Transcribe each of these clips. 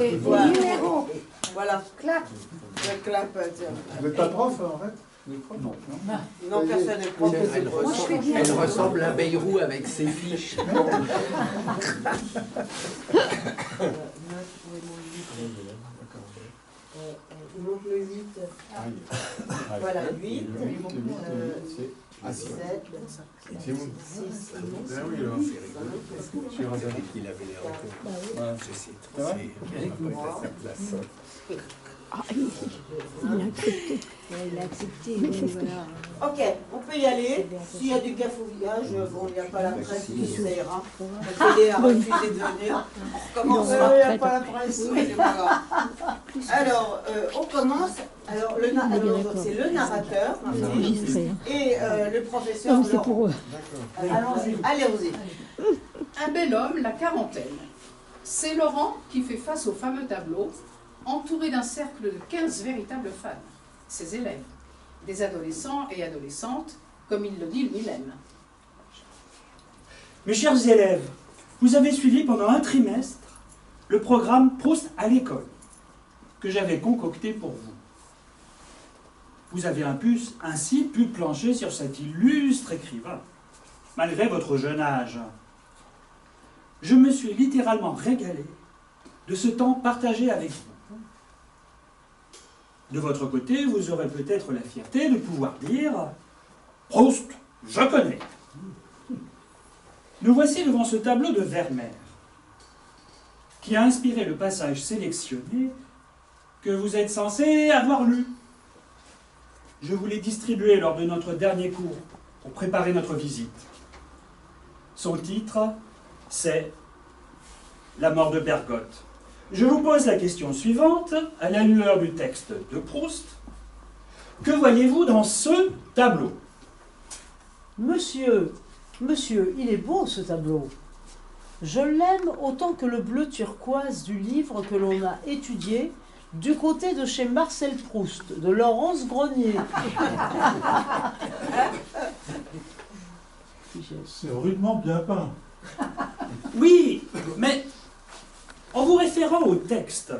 Et Voilà. numéro. Voilà. Clap. Le clap, tiens. Vous n'êtes pas prof, en fait? Non. Non, personne n'est prof. Elle ressemble à Bayrou avec ses fiches. Il manque le 8. Voilà, 8. 7. C'est vous. 6. Ah oui, alors. Je suis ravi. Il avait l'air de... Je sais, Ça va? Il a accepté. Il a accepté, oui, voilà. Ok, on peut y aller. S'il y a du cafouillage, bon, il n'y a pas la presse, ça ira. La télé a refusé de venir. On recommence. Il n'y a pas la presse, mais c'est pas grave. Alors, on commence. Alors, c'est le narrateur, Enregistré. et le professeur. Non, c'est pour eux. Allons-y. Allez-y. Un bel homme, la quarantaine. C'est Laurent qui fait face au fameux tableau, entouré d'un cercle de 15 véritables fans, ses élèves, des adolescents et adolescentes, comme il le dit lui-même. Mes chers élèves, vous avez suivi pendant un trimestre le programme Proust à l'école, que j'avais concocté pour vous. Vous avez ainsi pu plancher sur cet illustre écrivain, malgré votre jeune âge. Je me suis littéralement régalé de ce temps partagé avec vous. De votre côté, vous aurez peut-être la fierté de pouvoir dire « Proust, je connais ». Nous voici devant ce tableau de Vermeer, qui a inspiré le passage sélectionné que vous êtes censé avoir lu. Je vous l'ai distribué lors de notre dernier cours pour préparer notre visite. Son titre, c'est « La mort de Bergotte ». Je vous pose la question suivante, à la lueur du texte de Proust. Que voyez-vous dans ce tableau? Monsieur, il est beau ce tableau. Je l'aime autant que le bleu turquoise du livre que l'on a étudié du côté de chez Marcel Proust, de Laurence Grenier. C'est rudement bien peint. Oui, mais en vous référant au texte,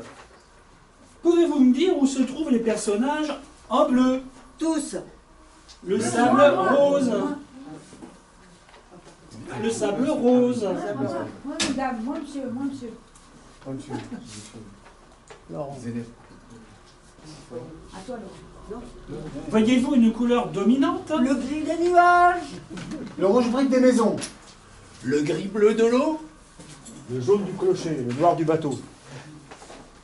pouvez-vous me dire où se trouvent les personnages en bleu? Tous. Le sable rose. Le sable rose. Moi, madame, moi, monsieur, moi, monsieur. Laurent. À toi, Laurent. Voyez-vous une couleur dominante? Le gris des nuages. Le rouge brique des maisons. Le gris-bleu de l'eau? Le jaune du clocher, le noir du bateau.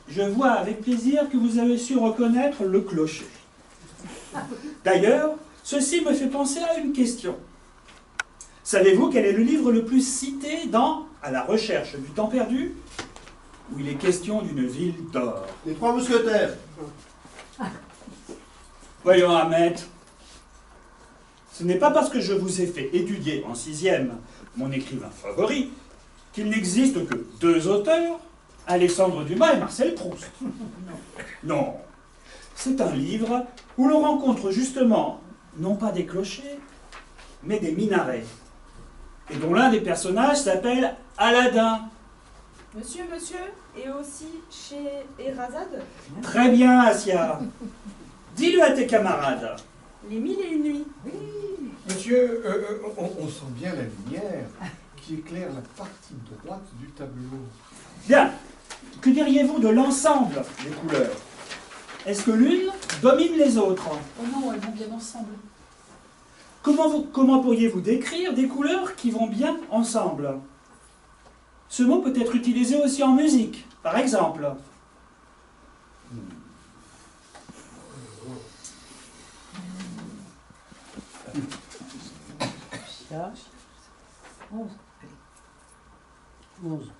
Je vois avec plaisir que vous avez su reconnaître le clocher. D'ailleurs, ceci me fait penser à une question. Savez-vous quel est le livre le plus cité dans « À la recherche du temps perdu » où il est question d'une ville d'or? Les trois mousquetaires. Voyons, Ahmet, ce n'est pas parce que je vous ai fait étudier en 6e mon écrivain favori qu'il n'existe que 2 auteurs, Alexandre Dumas et Marcel Proust. Non, c'est un livre où l'on rencontre justement, non pas des clochers, mais des minarets, et dont l'un des personnages s'appelle Aladin. Monsieur, et aussi chez Erazade, Très bien, Asia. Dis-le à tes camarades. les 1001 nuits. Monsieur, on sent bien la lumière qui éclaire la partie droite du tableau. Bien. Que diriez-vous de l'ensemble des couleurs? Est-ce que l'une domine les autres? Oh non, elles vont bien ensemble. Comment pourriez-vous décrire des couleurs qui vont bien ensemble? Ce mot peut être utilisé aussi en musique, par exemple. Ça. 11. 11.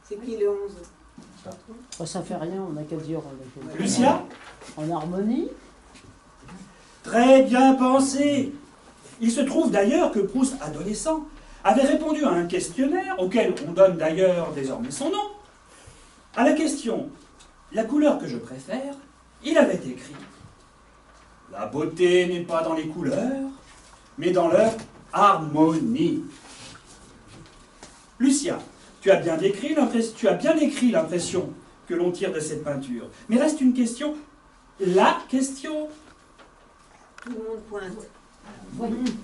C'est qui le 11? Oh, ça fait rien, on n'a qu'à dire Lucia? en harmonie. Très bien pensé. Il se trouve d'ailleurs que Proust, adolescent, avait répondu à un questionnaire, auquel on donne d'ailleurs désormais son nom. À la question « La couleur que je préfère », il avait écrit « La beauté n'est pas dans les couleurs, mais dans leur harmonie ». Lucia, tu Tu as bien décrit l'impression que l'on tire de cette peinture. Mais reste une question, la question. Tout le monde pointe.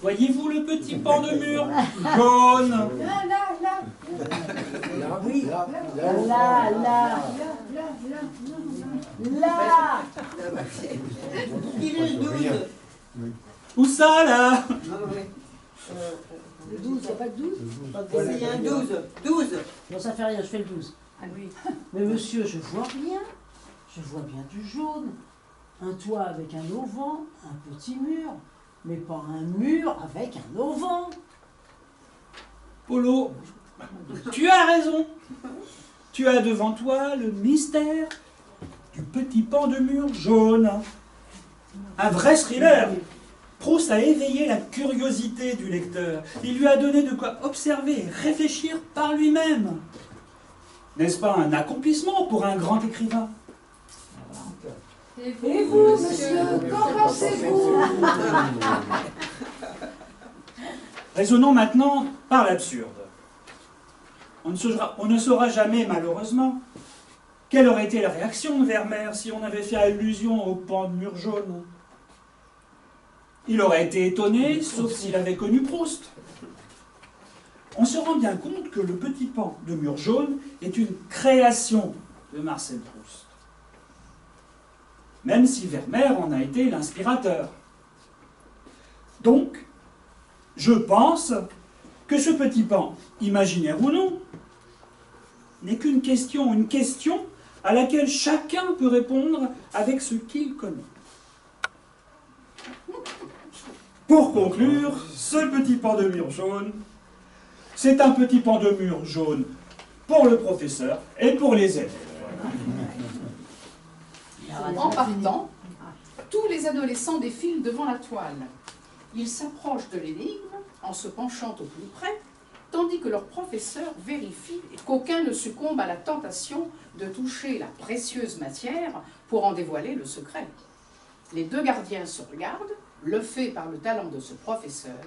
Voyez-vous le petit pan de mur jaune? Là. Il est le 12. Où ça, là? Ah ouais. Le 12, il n'y a pas de 12? Essayez un 12. 12. Non, ça fait rien, je fais le 12. Ah oui. Mais monsieur, je vois rien. Je vois bien du jaune. Un toit avec un auvent, un petit mur. Mais pas un mur avec un auvent. Polo, tu as raison. Tu as devant toi le mystère du petit pan de mur jaune. Un vrai thriller. Proust a éveillé la curiosité du lecteur. Il lui a donné de quoi observer et réfléchir par lui-même. N'est-ce pas un accomplissement pour un grand écrivain? Et vous, monsieur, qu'en pensez-vous? Raisonnons maintenant par l'absurde. On ne saura jamais, malheureusement, quelle aurait été la réaction de Vermeer si on avait fait allusion au pan de mur jaune. Il aurait été étonné, sauf s'il avait connu Proust. On se rend bien compte que le petit pan de mur jaune est une création de Marcel Proust. Même si Vermeer en a été l'inspirateur. Donc, je pense que ce petit pan, imaginaire ou non, n'est qu'une question, une question à laquelle chacun peut répondre avec ce qu'il connaît. Pour conclure, ce petit pan de mur jaune, c'est un petit pan de mur jaune pour le professeur et pour les élèves. En partant, tous les adolescents défilent devant la toile. Ils s'approchent de l'énigme en se penchant au plus près, tandis que leur professeur vérifie qu'aucun ne succombe à la tentation de toucher la précieuse matière pour en dévoiler le secret. Les deux gardiens se regardent, bluffés par le talent de ce professeur,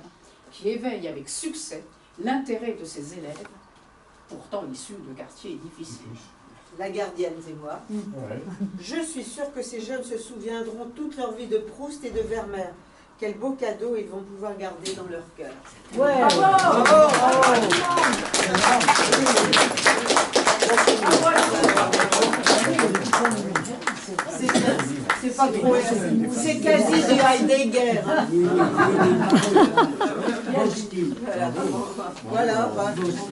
qui éveille avec succès l'intérêt de ses élèves, pourtant issus de quartiers difficiles. La gardienne, c'est moi. Ouais. Je suis sûre que ces jeunes se souviendront toute leur vie de Proust et de Vermeer. Quel beau cadeau ils vont pouvoir garder dans leur cœur. Ouais. C'est pas trop. C'est quasi du Heidegger. Hein. Voilà.